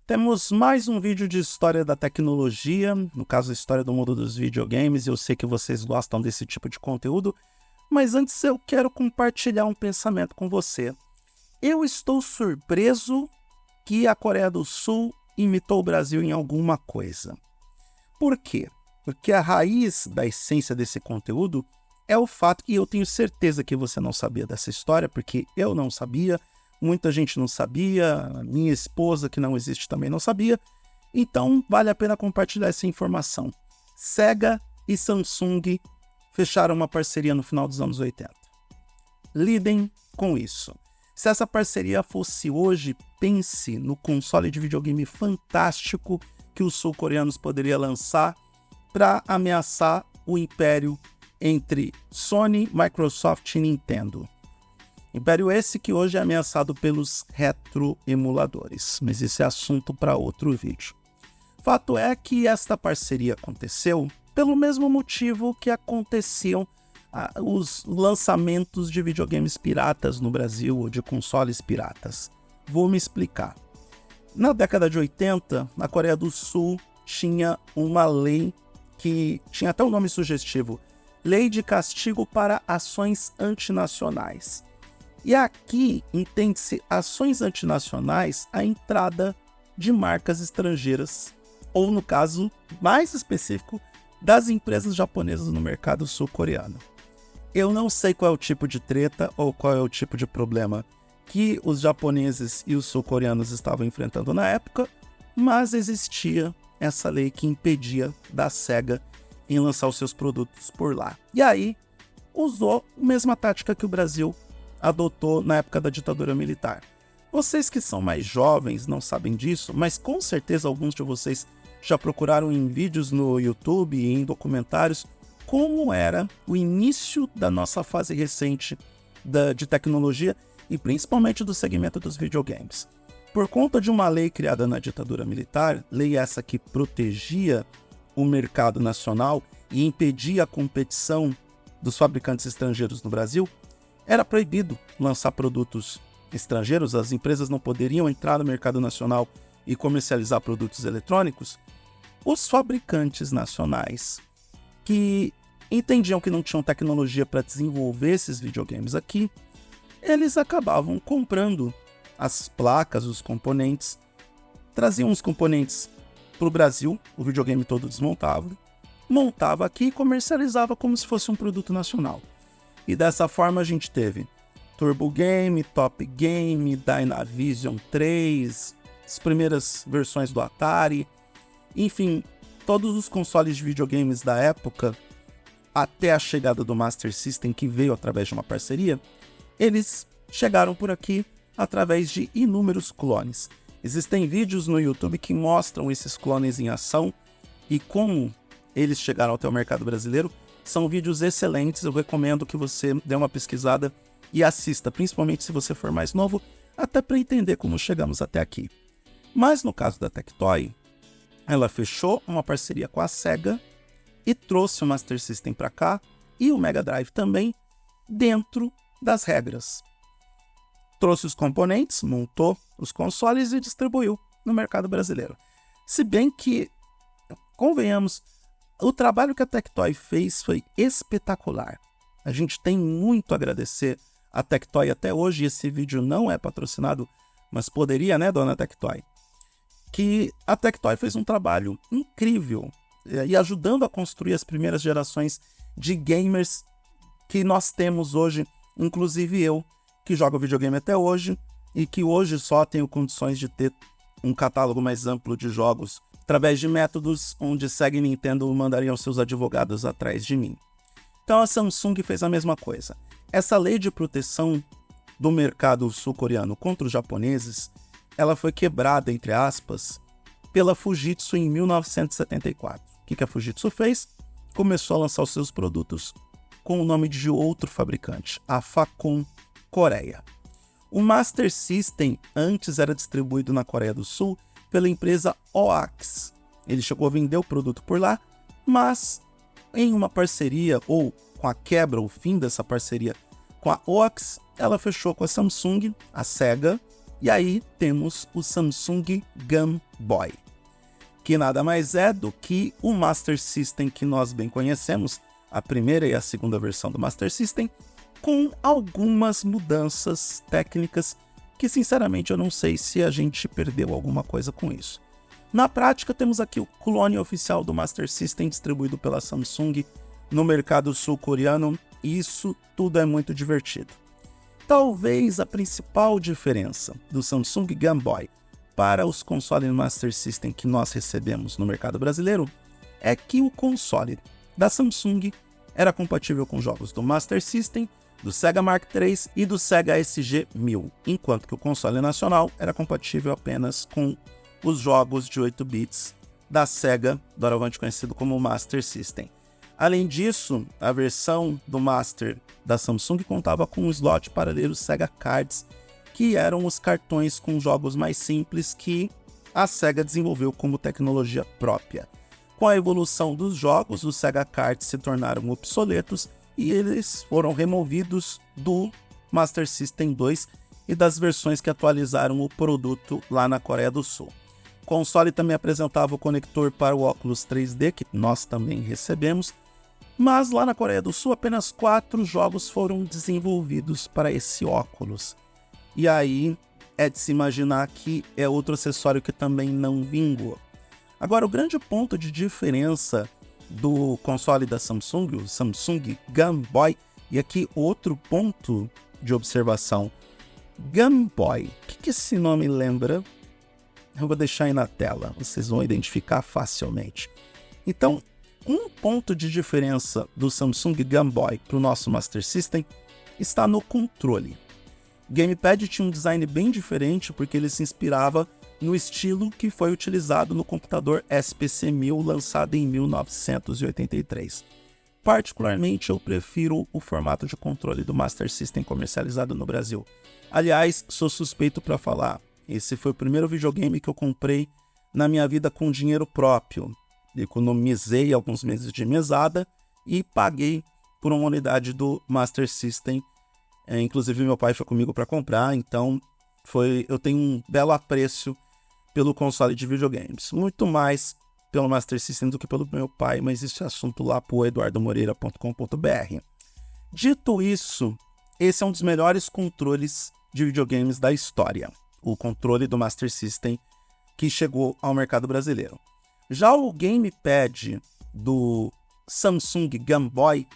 Temos mais um vídeo de história da tecnologia, no caso a história do mundo dos videogames. Eu sei que vocês gostam desse tipo de conteúdo, mas antes eu quero compartilhar um pensamento com você. Eu estou surpreso que a Coreia do Sul imitou o Brasil em alguma coisa. Por quê? Porque a raiz da essência desse conteúdo é o fato, e eu tenho certeza que você não sabia dessa história, porque eu não sabia, muita gente não sabia, a minha esposa, que não existe, também não sabia, então vale a pena compartilhar essa informação. Sega e Samsung fecharam uma parceria no final dos anos 80. Lidem com isso. Se essa parceria fosse hoje, pense no console de videogame fantástico que os sul-coreanos poderiam lançar para ameaçar o império entre Sony, Microsoft e Nintendo. Império esse que hoje é ameaçado pelos retroemuladores, mas esse é assunto para outro vídeo. Fato é que esta parceria aconteceu pelo mesmo motivo que aconteciam os lançamentos de videogames piratas no Brasil ou de consoles piratas. Vou me explicar. Na década de 80, a Coreia do Sul tinha uma lei que tinha até um nome sugestivo, Lei de Castigo para Ações Antinacionais. E aqui entende-se ações antinacionais a entrada de marcas estrangeiras, ou no caso mais específico, das empresas japonesas no mercado sul-coreano. Eu não sei qual é o tipo de treta ou qual é o tipo de problema que os japoneses e os sul-coreanos estavam enfrentando na época, mas existia essa lei que impedia da Sega em lançar os seus produtos por lá. E aí, usou a mesma tática que o Brasil adotou na época da ditadura militar. Vocês que são mais jovens não sabem disso, mas com certeza alguns de vocês já procuraram em vídeos no YouTube e em documentários como era o início da nossa fase recente de tecnologia e principalmente do segmento dos videogames. Por conta de uma lei criada na ditadura militar, lei essa que protegia o mercado nacional e impedia a competição dos fabricantes estrangeiros no Brasil, era proibido lançar produtos estrangeiros, as empresas não poderiam entrar no mercado nacional e comercializar produtos eletrônicos. Os fabricantes nacionais que entendiam que não tinham tecnologia para desenvolver esses videogames aqui, eles acabavam comprando as placas, os componentes, traziam os componentes para o Brasil, o videogame todo desmontável, montava aqui e comercializava como se fosse um produto nacional. E dessa forma a gente teve Turbo Game, Top Game, Dynavision 3, as primeiras versões do Atari, enfim, todos os consoles de videogames da época, até a chegada do Master System, que veio através de uma parceria, eles chegaram por aqui através de inúmeros clones. Existem vídeos no YouTube que mostram esses clones em ação e como eles chegaram até o mercado brasileiro. São vídeos excelentes, eu recomendo que você dê uma pesquisada e assista, principalmente se você for mais novo, até para entender como chegamos até aqui. Mas no caso da Tectoy, ela fechou uma parceria com a Sega e trouxe o Master System para cá e o Mega Drive também dentro das regras. Trouxe os componentes, montou os consoles e distribuiu no mercado brasileiro. Se bem que, convenhamos, o trabalho que a Tectoy fez foi espetacular. A gente tem muito a agradecer a Tectoy até hoje. Esse vídeo não é patrocinado, mas poderia, né, dona Tectoy? Que a Tectoy fez um trabalho incrível e ajudando a construir as primeiras gerações de gamers que nós temos hoje, inclusive eu, que joga videogame até hoje e que hoje só tenho condições de ter um catálogo mais amplo de jogos através de métodos onde Sega e Nintendo mandariam seus advogados atrás de mim. Então a Samsung fez a mesma coisa. Essa lei de proteção do mercado sul-coreano contra os japoneses, ela foi quebrada, entre aspas, pela Fujitsu em 1974. O que a Fujitsu fez? Começou a lançar os seus produtos com o nome de outro fabricante, a Facom Coreia. O Master System antes era distribuído na Coreia do Sul pela empresa OAX. Ele chegou a vender o produto por lá, mas em uma parceria, ou com a quebra, o fim dessa parceria com a OAX, ela fechou com a Samsung, a Sega E aí temos o Samsung Game Boy, que nada mais é do que o Master System que nós bem conhecemos, a primeira e a segunda versão do Master System, com algumas mudanças técnicas que, sinceramente, eu não sei se a gente perdeu alguma coisa com isso. Na prática, temos aqui o clone oficial do Master System distribuído pela Samsung no mercado sul-coreano, e isso tudo é muito divertido. Talvez a principal diferença do Samsung Game Boy para os consoles Master System que nós recebemos no mercado brasileiro é que o console da Samsung era compatível com jogos do Master System, do Sega Mark III e do Sega SG-1000, enquanto que o console nacional era compatível apenas com os jogos de 8 bits da Sega, doravante conhecido como Master System. Além disso, a versão do Master da Samsung contava com um slot para ler os Sega Cards, que eram os cartões com jogos mais simples que a Sega desenvolveu como tecnologia própria. Com a evolução dos jogos, os Sega Cards se tornaram obsoletos e eles foram removidos do Master System 2 e das versões que atualizaram o produto lá na Coreia do Sul. O console também apresentava o conector para o óculos 3D, que nós também recebemos, mas lá na Coreia do Sul apenas 4 jogos foram desenvolvidos para esse óculos. E aí é de se imaginar que é outro acessório que também não vingou. Agora, o grande ponto de diferença do console da Samsung, o Samsung Game Boy, e aqui outro ponto de observação, Game Boy, o que esse nome lembra? Eu vou deixar aí na tela, vocês vão identificar facilmente. Então, um ponto de diferença do Samsung Game Boy para o nosso Master System está no controle. O gamepad tinha um design bem diferente porque ele se inspirava no estilo que foi utilizado no computador SPC-1000 lançado em 1983. Particularmente, eu prefiro o formato de controle do Master System comercializado no Brasil. Aliás, sou suspeito para falar, esse foi o primeiro videogame que eu comprei na minha vida com dinheiro próprio. Economizei alguns meses de mesada e paguei por uma unidade do Master System. Inclusive, meu pai foi comigo para comprar, então eu tenho um belo apreço pelo console de videogames. Muito mais pelo Master System do que pelo meu pai, mas isso é assunto lá para o eduardomoreira.com.br. Dito isso, esse é um dos melhores controles de videogames da história. O controle do Master System que chegou ao mercado brasileiro. Já o gamepad do Samsung Game Boy,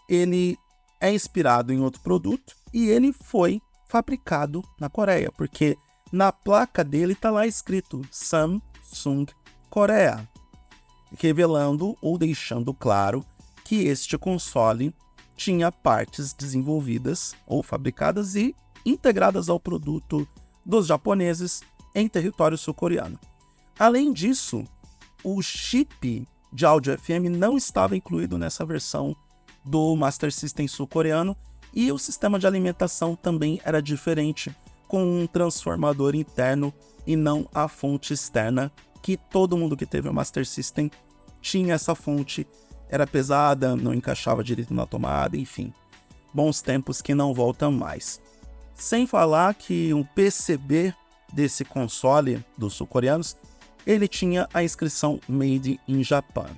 ele é inspirado em outro produto e ele foi fabricado na Coreia, porque na placa dele está lá escrito Samsung Coreia, revelando ou deixando claro que este console tinha partes desenvolvidas ou fabricadas e integradas ao produto dos japoneses em território sul-coreano. Além disso, o chip de áudio FM não estava incluído nessa versão do Master System sul-coreano e o sistema de alimentação também era diferente, com um transformador interno e não a fonte externa, que todo mundo que teve o Master System tinha essa fonte, era pesada, não encaixava direito na tomada, enfim. Bons tempos que não voltam mais. Sem falar que o PCB desse console dos sul-coreanos, ele tinha a inscrição Made in Japan,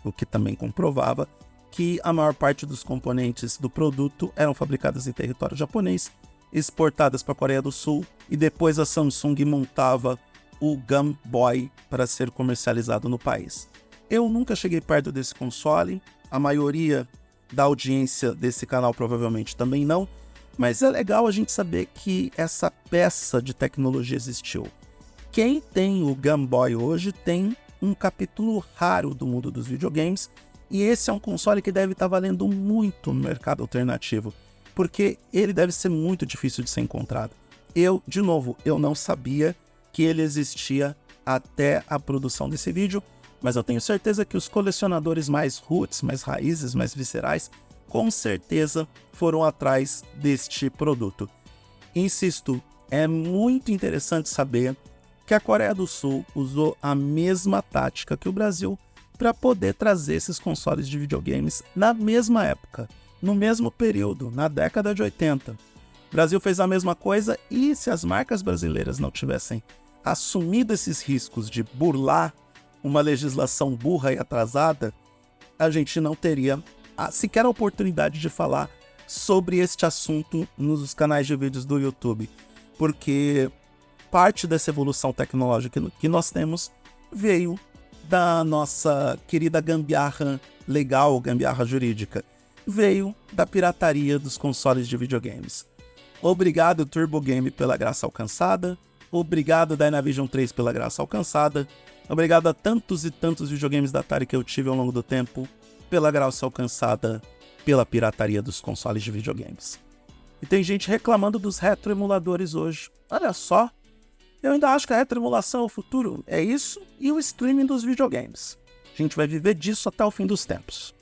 o que também comprovava que a maior parte dos componentes do produto eram fabricados em território japonês, exportadas para a Coreia do Sul, e depois a Samsung montava o Game Boy para ser comercializado no país. Eu nunca cheguei perto desse console, a maioria da audiência desse canal provavelmente também não, mas é legal a gente saber que essa peça de tecnologia existiu. Quem tem o Game Boy hoje tem um capítulo raro do mundo dos videogames, e esse é um console que deve estar valendo muito no mercado alternativo, porque ele deve ser muito difícil de ser encontrado. Eu não sabia que ele existia até a produção desse vídeo, mas eu tenho certeza que os colecionadores mais roots, mais raízes, mais viscerais, com certeza foram atrás deste produto. Insisto, é muito interessante saber que a Coreia do Sul usou a mesma tática que o Brasil para poder trazer esses consoles de videogames na mesma época, no mesmo período, na década de 80. Brasil fez a mesma coisa e se as marcas brasileiras não tivessem assumido esses riscos de burlar uma legislação burra e atrasada, a gente não teria sequer a oportunidade de falar sobre este assunto nos canais de vídeos do YouTube, porque parte dessa evolução tecnológica que nós temos veio da nossa querida gambiarra legal, gambiarra jurídica, veio da pirataria dos consoles de videogames. Obrigado Turbo Game pela graça alcançada, obrigado Dynavision 3 pela graça alcançada, obrigado a tantos e tantos videogames da Atari que eu tive ao longo do tempo pela graça alcançada pela pirataria dos consoles de videogames. E tem gente reclamando dos retroemuladores hoje. Olha só, eu ainda acho que a retroemulação é o futuro. É isso e o streaming dos videogames. A gente vai viver disso até o fim dos tempos.